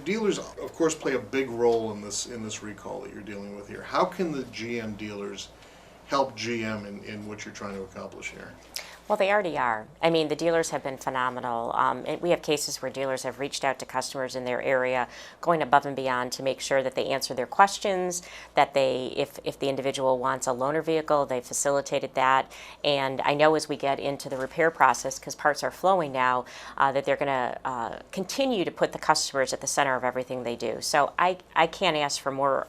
dealers, of course, play a big role in this recall that you're dealing with here. How can the GM dealers help GM in what you're trying to accomplish here? Well, they already are. I mean, the dealers have been phenomenal. We have cases where dealers have reached out to customers in their area, going above and beyond to make sure that they answer their questions, that they, if the individual wants a loaner vehicle, they facilitated that. And I know as we get into the repair process, because parts are flowing now, that they're going to continue to put the customers at the center of everything they do. So I can't ask for more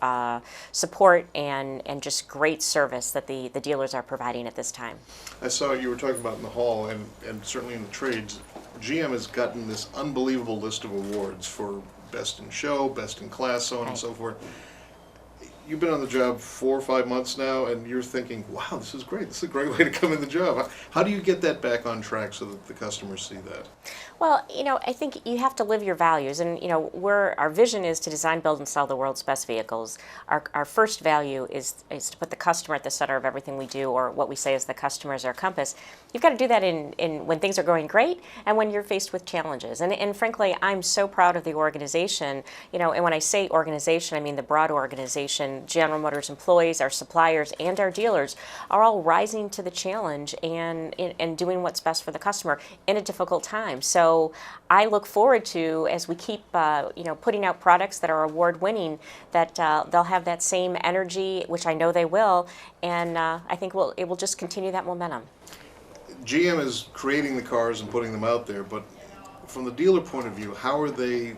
support and just great service that the dealers are providing at this time. I saw you were talking about in the hall, and certainly in the trades, GM has gotten this unbelievable list of awards for best in show, best in class, so on and so forth. You've been on the job 4 or 5 months now, and you're thinking, wow, this is great. This is a great way to come in the job. How do you get that back on track so that the customers see that? Well, I think you have to live your values, and our vision is to design, build, and sell the world's best vehicles. Our first value is to put the customer at the center of everything we do, or what we say is the customer is our compass. You've got to do that in when things are going great and when you're faced with challenges. And frankly, I'm so proud of the organization. And when I say organization, I mean the broad organization. General Motors employees, our suppliers, and our dealers are all rising to the challenge and doing what's best for the customer in a difficult time. So I look forward to, as we keep putting out products that are award-winning, that they'll have that same energy, which I know they will, and I think it will just continue that momentum. GM is creating the cars and putting them out there, but from the dealer point of view, how are they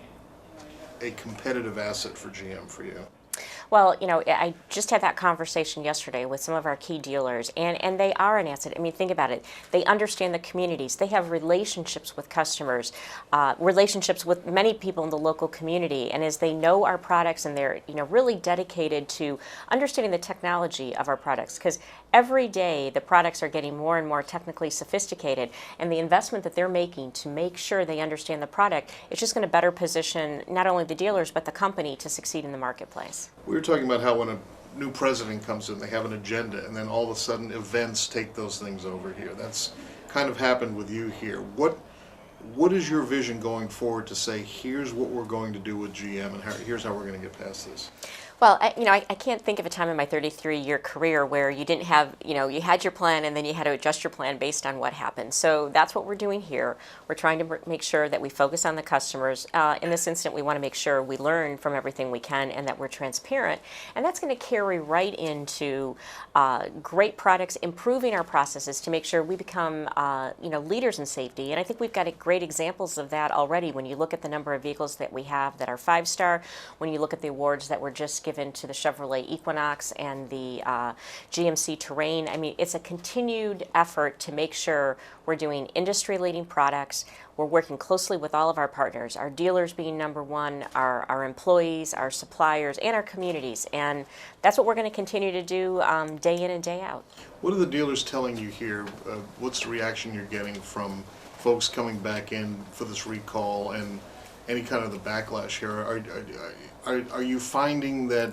a competitive asset for GM for you? Well, I just had that conversation yesterday with some of our key dealers, and they are an asset. I mean, think about it. They understand the communities. They have relationships with customers, relationships with many people in the local community, and as they know our products, and they're really dedicated to understanding the technology of our products, because every day the products are getting more and more technically sophisticated, and the investment that they're making to make sure they understand the product is just going to better position not only the dealers but the company to succeed in the marketplace. We were talking about how when a new president comes in, they have an agenda, and then all of a sudden events take those things over here. That's kind of happened with you here. What is your vision going forward to say, here's what we're going to do with GM, and here's how we're going to get past this? Well, I can't think of a time in my 33-year career where you didn't have, you had your plan and then you had to adjust your plan based on what happened. So that's what we're doing here. We're trying to make sure that we focus on the customers. In this instant, we want to make sure we learn from everything we can and that we're transparent. And that's going to carry right into great products, improving our processes to make sure we become, leaders in safety. And I think we've got great examples of that already when you look at the number of vehicles that we have that are 5-star, when you look at the awards that were just given to the Chevrolet Equinox and the GMC Terrain. I mean, it's a continued effort to make sure we're doing industry-leading products. We're working closely with all of our partners, our dealers being number one, our employees, our suppliers, and our communities. And that's what we're going to continue to do day in and day out. What are the dealers telling you here? What's the reaction you're getting from folks coming back in for this recall and any kind of the backlash here? Are you finding that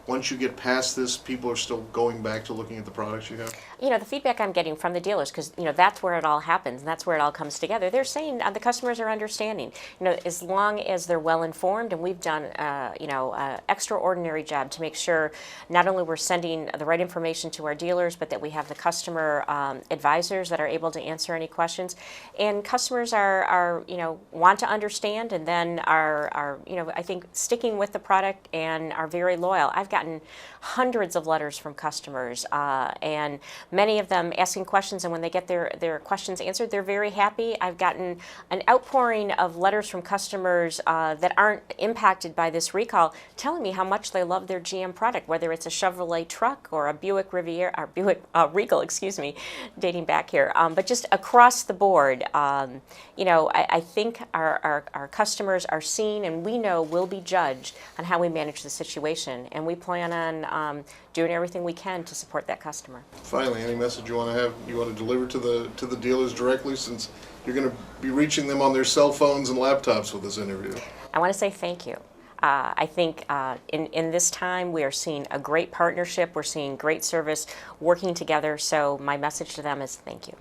once you get past this, people are still going back to looking at the products you have? The feedback I'm getting from the dealers, because that's where it all happens, and that's where it all comes together. They're saying the customers are understanding. As long as they're well informed, and we've done an extraordinary job to make sure not only we're sending the right information to our dealers, but that we have the customer advisors that are able to answer any questions. And customers are want to understand, and then are I think sticking with the product and are very loyal. I've gotten hundreds of letters from customers, and many of them asking questions, and when they get their questions answered, they're very happy. I've gotten an outpouring of letters from customers that aren't impacted by this recall, telling me how much they love their GM product, whether it's a Chevrolet truck or a Buick Riviera, or Buick Regal, excuse me, dating back here. But just across the board, I think our customers are seen, and we know we'll be judged on how we manage the situation, and we plan on doing everything we can to support that customer. Finally, any message you want to deliver to the dealers directly, since you're going to be reaching them on their cell phones and laptops with this interview? I want to say thank you. I think in this time we are seeing a great partnership. We're seeing great service working together. So my message to them is thank you.